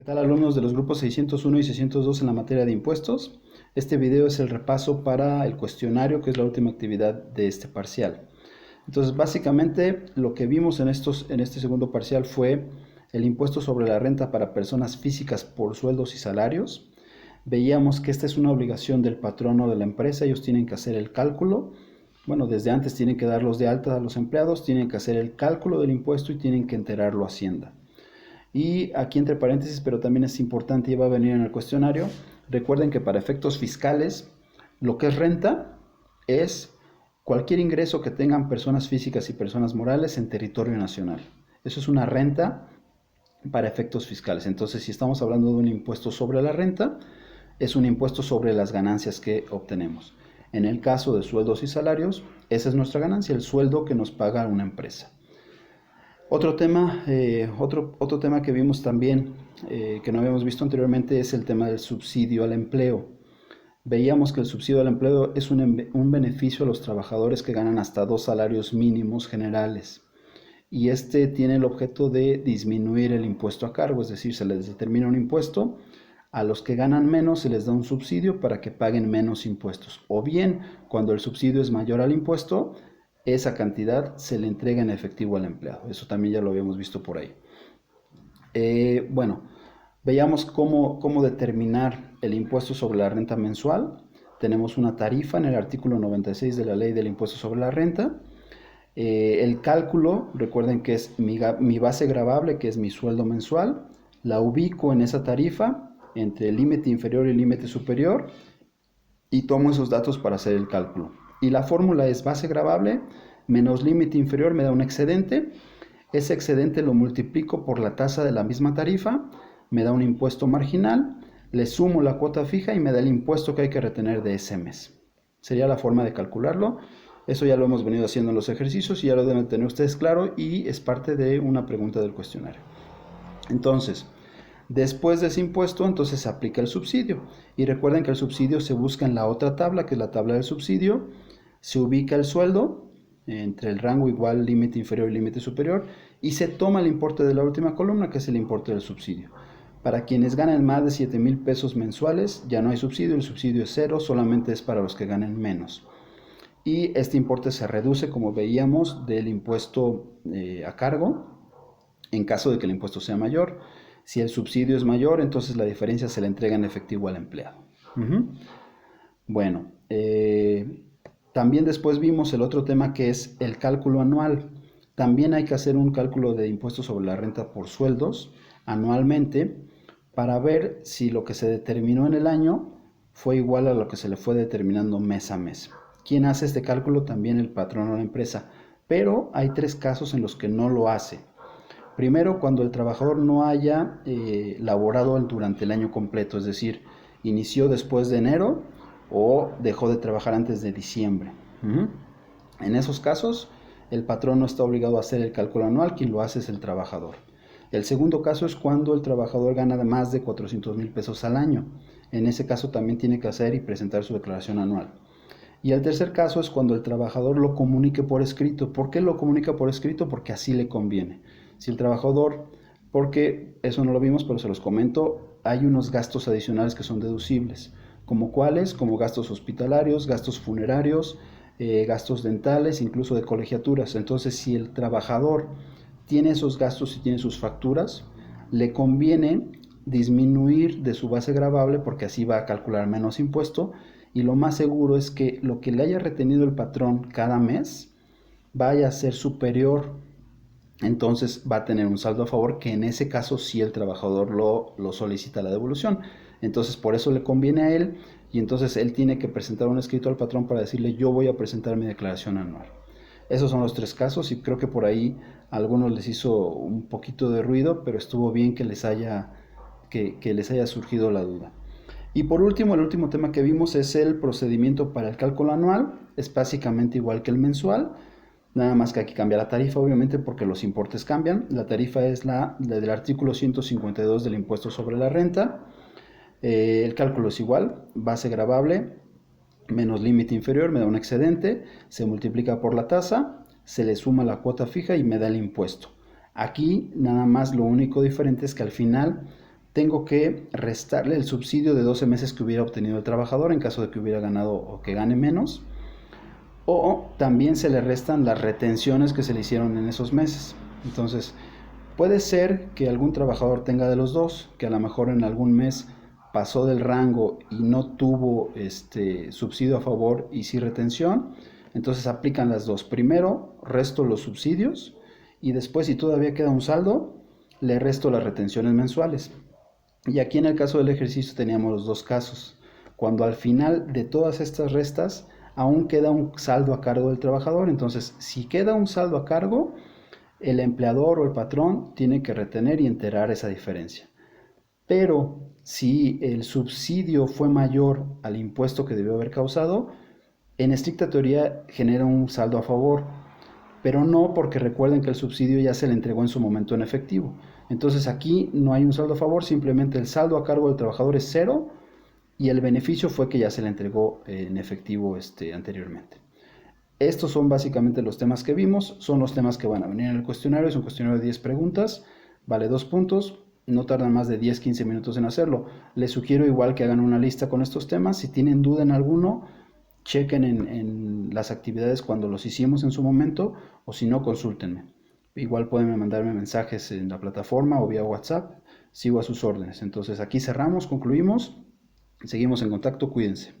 ¿Qué tal, alumnos de los grupos 601 y 602 en la materia de impuestos? Este video es el repaso para el cuestionario, que es la última actividad de este parcial. Entonces, básicamente, lo que vimos en este segundo parcial fue el impuesto sobre la renta para personas físicas por sueldos y salarios. Veíamos que esta es una obligación del patrono de la empresa, ellos tienen que hacer el cálculo. Bueno, desde antes tienen que darlos de alta a los empleados, tienen que hacer el cálculo del impuesto y tienen que enterarlo a Hacienda. Y aquí entre paréntesis, pero también es importante y va a venir en el cuestionario, recuerden que para efectos fiscales, lo que es renta es cualquier ingreso que tengan personas físicas y personas morales en territorio nacional. Eso es una renta para efectos fiscales. Entonces, si estamos hablando de un impuesto sobre la renta, es un impuesto sobre las ganancias que obtenemos. En el caso de sueldos y salarios, esa es nuestra ganancia, el sueldo que nos paga una empresa. Otro tema que vimos también, que no habíamos visto anteriormente, es el tema del subsidio al empleo. Veíamos que el subsidio al empleo es un beneficio a los trabajadores que ganan hasta 2 salarios mínimos generales. Y este tiene el objeto de disminuir el impuesto a cargo, es decir, se les determina un impuesto, a los que ganan menos se les da un subsidio para que paguen menos impuestos. O bien, cuando el subsidio es mayor al impuesto, esa cantidad se le entrega en efectivo al empleado. Eso también ya lo habíamos visto por ahí. Bueno, veamos cómo determinar el impuesto sobre la renta mensual. Tenemos una tarifa en el artículo 96 de la ley del impuesto sobre la renta. El cálculo, recuerden que es mi base gravable, que es mi sueldo mensual. La ubico en esa tarifa entre el límite inferior y el límite superior y tomo esos datos para hacer el cálculo. Y la fórmula es base gravable menos límite inferior me da un excedente. Ese excedente lo multiplico por la tasa de la misma tarifa, me da un impuesto marginal, le sumo la cuota fija y me da el impuesto que hay que retener de ese mes. Sería la forma de calcularlo. Eso ya lo hemos venido haciendo en los ejercicios y ya lo deben tener ustedes claro y es parte de una pregunta del cuestionario. Entonces, después de ese impuesto, entonces se aplica el subsidio. Y recuerden que el subsidio se busca en la otra tabla, que es la tabla del subsidio. Se ubica el sueldo entre el rango igual, límite inferior y límite superior, y se toma el importe de la última columna, que es el importe del subsidio. Para quienes ganen más de 7,000 pesos mensuales, ya no hay subsidio, el subsidio es cero, solamente es para los que ganen menos. Y este importe se reduce, como veíamos, del impuesto a cargo, en caso de que el impuesto sea mayor. Si el subsidio es mayor, entonces la diferencia se le entrega en efectivo al empleado. Bueno, también después vimos el otro tema, que es el cálculo anual. También hay que hacer un cálculo de impuestos sobre la renta por sueldos anualmente para ver si lo que se determinó en el año fue igual a lo que se le fue determinando mes a mes. ¿Quién hace este cálculo? También el patrón o la empresa. Pero hay 3 casos en los que no lo hace. Primero, cuando el trabajador no haya laborado durante el año completo, es decir, inició después de enero o dejó de trabajar antes de diciembre. En esos casos, el patrón no está obligado a hacer el cálculo anual, quien lo hace es el trabajador. El segundo caso es cuando el trabajador gana más de 400,000 pesos al año. En ese caso también tiene que hacer y presentar su declaración anual. Y el tercer caso es cuando el trabajador lo comunique por escrito. ¿Por qué lo comunica por escrito? Porque así le conviene. Si el trabajador, porque eso no lo vimos, pero se los comento, hay unos gastos adicionales que son deducibles. ¿Como cuáles? Como gastos hospitalarios, gastos funerarios, gastos dentales, incluso de colegiaturas. Entonces, si el trabajador tiene esos gastos y tiene sus facturas, le conviene disminuir de su base gravable porque así va a calcular menos impuesto, y lo más seguro es que lo que le haya retenido el patrón cada mes vaya a ser superior. Entonces va a tener un saldo a favor, que en ese caso sí el trabajador lo solicita la devolución. Entonces por eso le conviene a él, y entonces él tiene que presentar un escrito al patrón para decirle: yo voy a presentar mi declaración anual. Esos son los 3 casos, y creo que por ahí a algunos les hizo un poquito de ruido, pero estuvo bien que les haya surgido la duda. Y por último, el último tema que vimos es el procedimiento para el cálculo anual. Es básicamente igual que el mensual, nada más que aquí cambia la tarifa, obviamente, porque los importes cambian. La tarifa es la del artículo 152 del impuesto sobre la renta. El cálculo es igual, base gravable menos límite inferior me da un excedente, se multiplica por la tasa, se le suma la cuota fija y me da el impuesto. Aquí nada más lo único diferente es que al final tengo que restarle el subsidio de 12 meses que hubiera obtenido el trabajador en caso de que hubiera ganado o que gane menos, o también se le restan las retenciones que se le hicieron en esos meses. Entonces, puede ser que algún trabajador tenga de los dos, que a lo mejor en algún mes pasó del rango y no tuvo subsidio a favor y sí retención. Entonces aplican las dos. Primero resto los subsidios y después, si todavía queda un saldo, le resto las retenciones mensuales. Y aquí en el caso del ejercicio teníamos los dos casos. Cuando al final de todas estas restas aún queda un saldo a cargo del trabajador, entonces si queda un saldo a cargo, el empleador o el patrón tiene que retener y enterar esa diferencia. Pero si el subsidio fue mayor al impuesto que debió haber causado, en estricta teoría genera un saldo a favor, pero no, porque recuerden que el subsidio ya se le entregó en su momento en efectivo. Entonces aquí no hay un saldo a favor, simplemente el saldo a cargo del trabajador es cero y el beneficio fue que ya se le entregó en efectivo anteriormente. Estos son básicamente los temas que vimos, son los temas que van a venir en el cuestionario. Es un cuestionario de 10 preguntas, vale 2 puntos, no tardan más de 10-15 minutos en hacerlo. Les sugiero igual que hagan una lista con estos temas. Si tienen duda en alguno, chequen en las actividades cuando los hicimos en su momento, o si no, consúltenme. Igual pueden mandarme mensajes en la plataforma o vía WhatsApp, sigo a sus órdenes. Entonces aquí cerramos, concluimos, seguimos en contacto, cuídense.